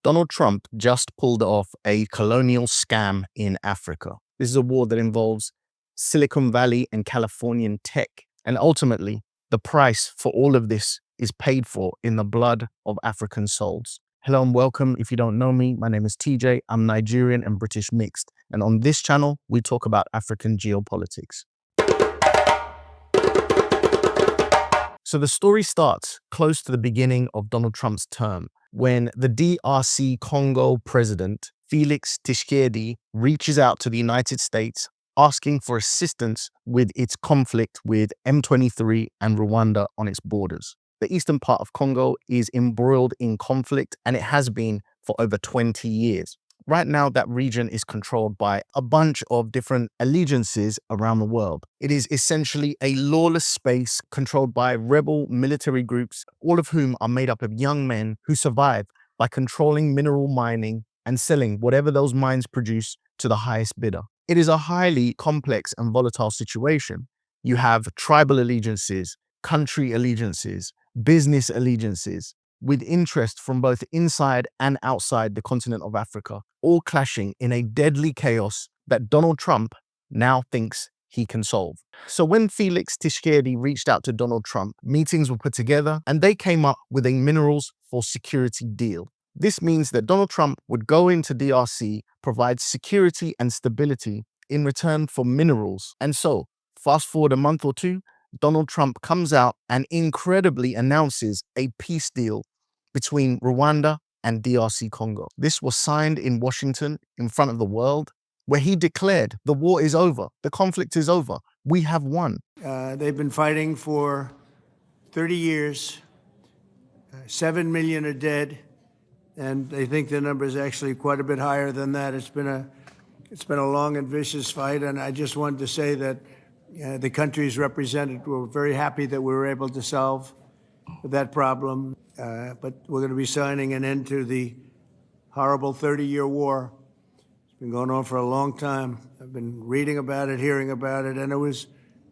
Donald Trump just pulled off a colonial scam in Africa. This is a war that involves Silicon Valley and Californian tech. And ultimately, the price for all of this is paid for in the blood of African souls. Hello and welcome. If you don't know me, my name is TJ. I'm Nigerian and British mixed. And on this channel, we talk about African geopolitics. So the story starts close to the beginning of Donald Trump's term, when the DRC Congo president, Felix Tshisekedi, reaches out to the United States asking for assistance with its conflict with M23 and Rwanda on its borders. The eastern part of Congo is embroiled in conflict, and it has been for over 20 years. Right now, that region is controlled by a bunch of different allegiances around the world. It is essentially a lawless space controlled by rebel military groups, all of whom are made up of young men who survive by controlling mineral mining and selling whatever those mines produce to the highest bidder. It is a highly complex and volatile situation. You have tribal allegiances, country allegiances, business allegiances, with interest from both inside and outside the continent of Africa, all clashing in a deadly chaos that Donald Trump now thinks he can solve. So when Felix Tshisekedi reached out to Donald Trump, meetings were put together and they came up with a minerals for security deal. This means that Donald Trump would go into DRC, provide security and stability in return for minerals. And so, fast forward a month or two, Donald Trump comes out and incredibly announces a peace deal between Rwanda and DRC Congo. This was signed in Washington in front of the world, where he declared the war is over, the conflict is over, we have won. They've been fighting for 30 years, 7 million are dead, and they think the number is actually quite a bit higher than that. It's been a long and vicious fight, and I just wanted to say that the countries represented were very happy that we were able to solve that problem. But we're going to be signing an end to the horrible 30-year war. It's been going on for a long time. I've been reading about it, hearing about it, and it was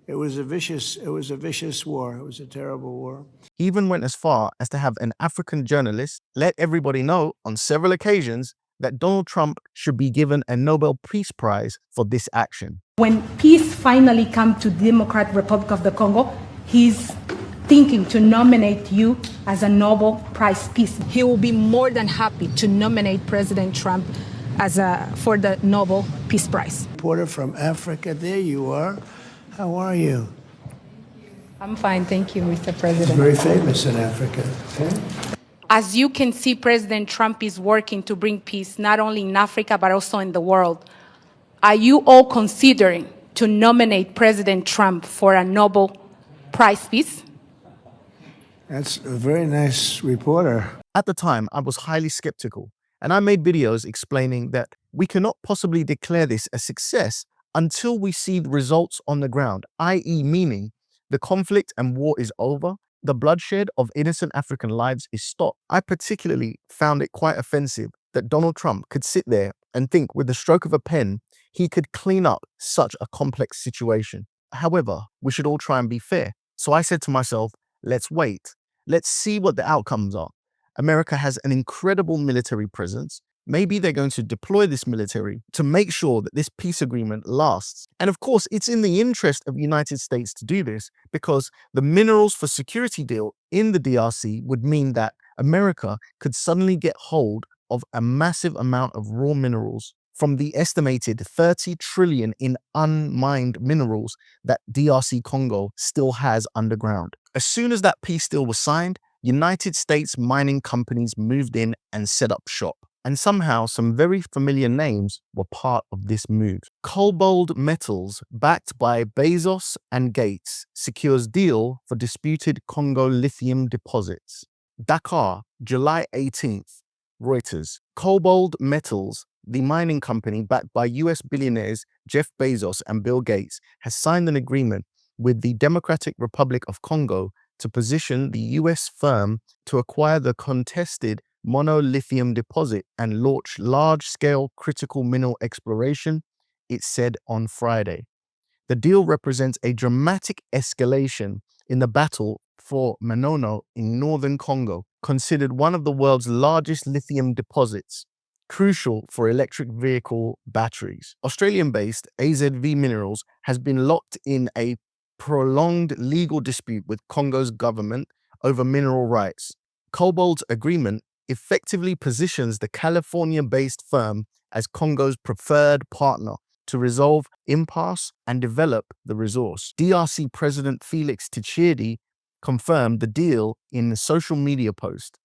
a vicious war. It was a terrible war. He even went as far as to have an African journalist let everybody know on several occasions that Donald Trump should be given a Nobel Peace Prize for this action. When peace finally comes to the Democratic Republic of the Congo, he's thinking to nominate you as a Nobel Prize Peace. He will be more than happy to nominate President Trump for the Nobel Peace Prize. Reporter from Africa, there you are. How are you? I'm fine, thank you, Mr. President. Very famous in Africa. Okay? As you can see, President Trump is working to bring peace not only in Africa but also in the world. Are you all considering to nominate President Trump for a Nobel Prize Peace? That's a very nice reporter. At the time, I was highly skeptical, and I made videos explaining that we cannot possibly declare this a success until we see the results on the ground, i.e. meaning the conflict and war is over, the bloodshed of innocent African lives is stopped. I particularly found it quite offensive that Donald Trump could sit there and think with the stroke of a pen, he could clean up such a complex situation. However, we should all try and be fair. So I said to myself, let's wait. Let's see what the outcomes are. America has an incredible military presence. Maybe they're going to deploy this military to make sure that this peace agreement lasts. And of course, it's in the interest of the United States to do this because the minerals for security deal in the DRC would mean that America could suddenly get hold of a massive amount of raw minerals from the estimated 30 trillion in unmined minerals that DRC Congo still has underground. As soon as that peace deal was signed, United States mining companies moved in and set up shop. And somehow some very familiar names were part of this move. Cobalt Metals, backed by Bezos and Gates, secures deal for disputed Congo lithium deposits. Dakar, July 18th, Reuters. Cobalt Metals, the mining company backed by US billionaires Jeff Bezos and Bill Gates, has signed an agreement with the Democratic Republic of Congo to position the US firm to acquire the contested monolithium deposit and launch large-scale critical mineral exploration, it said on Friday. The deal represents a dramatic escalation in the battle for Manono in northern Congo. considered one of the world's largest lithium deposits, crucial for electric vehicle batteries. Australian-based AZV Minerals has been locked in a prolonged legal dispute with Congo's government over mineral rights. Cobalt's agreement effectively positions the California-based firm as Congo's preferred partner to resolve impasse and develop the resource. DRC President Felix Tshisekedi confirmed the deal in a social media post.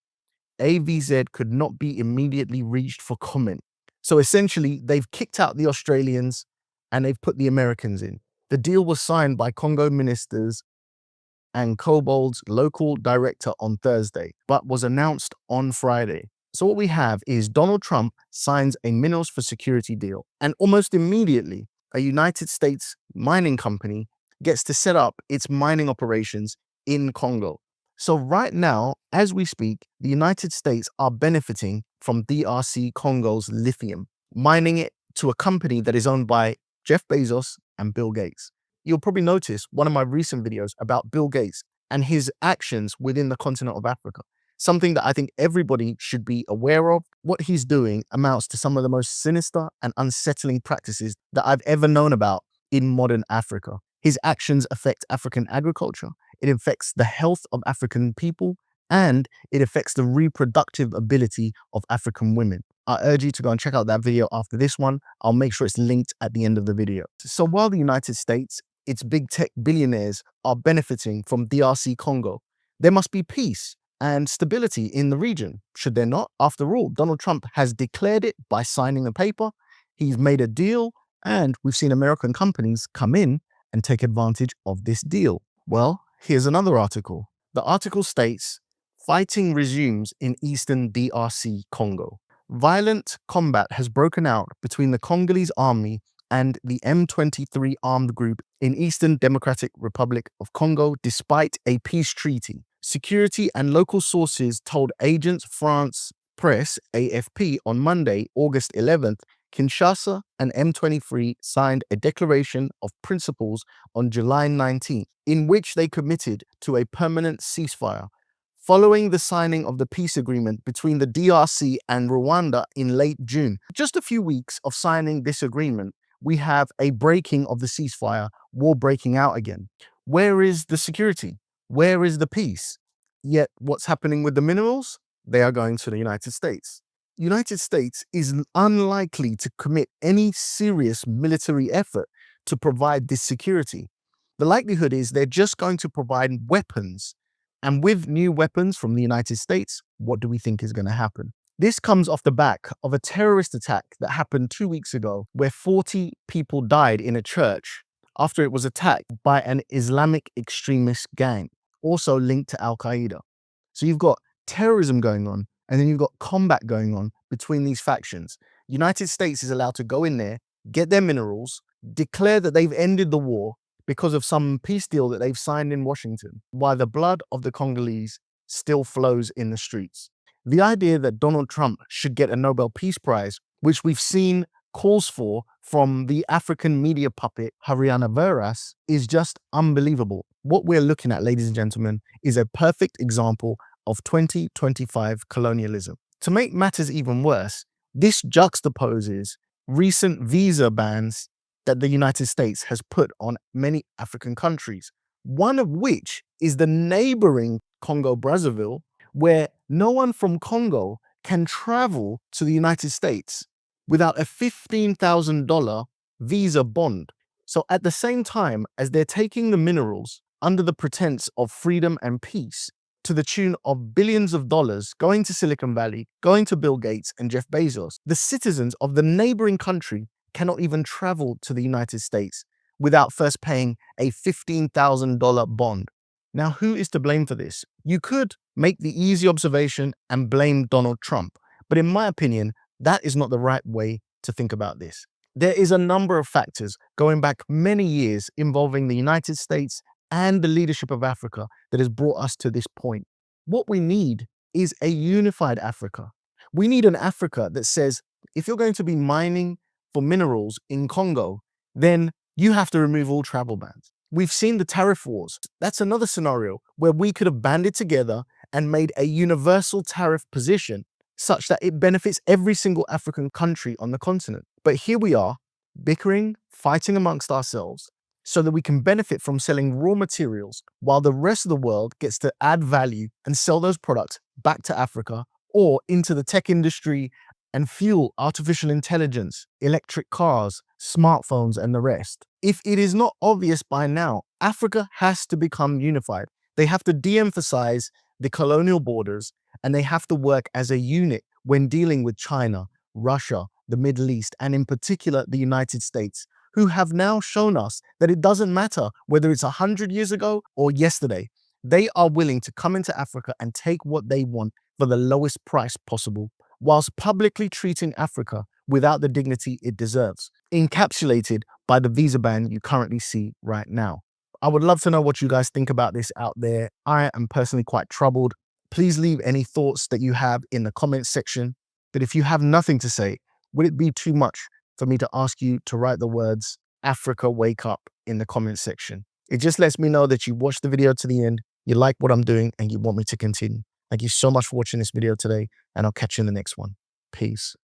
AVZ could not be immediately reached for comment. So essentially, they've kicked out the Australians and they've put the Americans in. The deal was signed by Congo ministers and Cobalt's local director on Thursday, but was announced on Friday. So what we have is Donald Trump signs a minerals for security deal, and almost immediately, a United States mining company gets to set up its mining operations in Congo. So right now, as we speak, the United States are benefiting from DRC Congo's lithium, mining it to a company that is owned by Jeff Bezos and Bill Gates. You'll probably notice one of my recent videos about Bill Gates and his actions within the continent of Africa. Something that I think everybody should be aware of. What he's doing amounts to some of the most sinister and unsettling practices that I've ever known about in modern Africa. His actions affect African agriculture, it affects the health of African people, and it affects the reproductive ability of African women. I urge you to go and check out that video after this one. I'll make sure it's linked at the end of the video. So while the United States, its big tech billionaires, are benefiting from DRC Congo, there must be peace and stability in the region, should there not? After all, Donald Trump has declared it by signing a paper. He's made a deal, and we've seen American companies come in and take advantage of this deal. Well, here's another article. The article states, fighting resumes in eastern DRC Congo. Violent combat has broken out between the Congolese army and the M23 armed group in Eastern Democratic Republic of Congo despite a peace treaty. Security and local sources told Agence France Presse AFP on Monday, August 11th, Kinshasa and M23 signed a declaration of principles on July 19th, in which they committed to a permanent ceasefire. Following the signing of the peace agreement between the DRC and Rwanda in late June, just a few weeks of signing this agreement, we have a breaking of the ceasefire, war breaking out again. Where is the security? Where is the peace? Yet what's happening with the minerals? They are going to the United States. United States is unlikely to commit any serious military effort to provide this security. The likelihood is they're just going to provide weapons. And with new weapons from the United States, what do we think is going to happen? This comes off the back of a terrorist attack that happened 2 weeks ago, where 40 people died in a church after it was attacked by an Islamic extremist gang, also linked to Al-Qaeda. So you've got terrorism going on, and then you've got combat going on between these factions. United States is allowed to go in there, get their minerals, declare that they've ended the war because of some peace deal that they've signed in Washington, while the blood of the Congolese still flows in the streets. The idea that Donald Trump should get a Nobel Peace Prize, which we've seen calls for from the African media puppet Hariana Veras, is just unbelievable. What we're looking at, ladies and gentlemen, is a perfect example of 2025 colonialism. To make matters even worse, this juxtaposes recent visa bans that the United States has put on many African countries, one of which is the neighboring Congo-Brazzaville, where no one from Congo can travel to the United States without a $15,000 visa bond. So at the same time as they're taking the minerals under the pretense of freedom and peace to the tune of billions of dollars going to Silicon Valley, going to Bill Gates and Jeff Bezos, the citizens of the neighboring country cannot even travel to the United States without first paying a $15,000 bond. Now, who is to blame for this? You could make the easy observation and blame Donald Trump, but in my opinion, that is not the right way to think about this. There is a number of factors going back many years involving the United States and the leadership of Africa that has brought us to this point. What we need is a unified Africa. We need an Africa that says, if you're going to be mining for minerals in Congo, then you have to remove all travel bans. We've seen the tariff wars. That's another scenario where we could have banded together and made a universal tariff position such that it benefits every single African country on the continent. But here we are, bickering, fighting amongst ourselves, so that we can benefit from selling raw materials while the rest of the world gets to add value and sell those products back to Africa or into the tech industry and fuel artificial intelligence, electric cars, smartphones, and the rest. If it is not obvious by now, Africa has to become unified. They have to de-emphasize the colonial borders, and they have to work as a unit when dealing with China, Russia, the Middle East, and in particular, the United States, who have now shown us that it doesn't matter whether it's 100 years ago or yesterday. They are willing to come into Africa and take what they want for the lowest price possible, whilst publicly treating Africa without the dignity it deserves, encapsulated by the visa ban you currently see right now. I would love to know what you guys think about this out there. I am personally quite troubled. Please leave any thoughts that you have in the comments section. But if you have nothing to say, would it be too much for me to ask you to write the words "Africa wake up" in the comments section? It just lets me know that you watched the video to the end, you like what I'm doing, and you want me to continue. Thank you so much for watching this video today, and I'll catch you in the next one. Peace.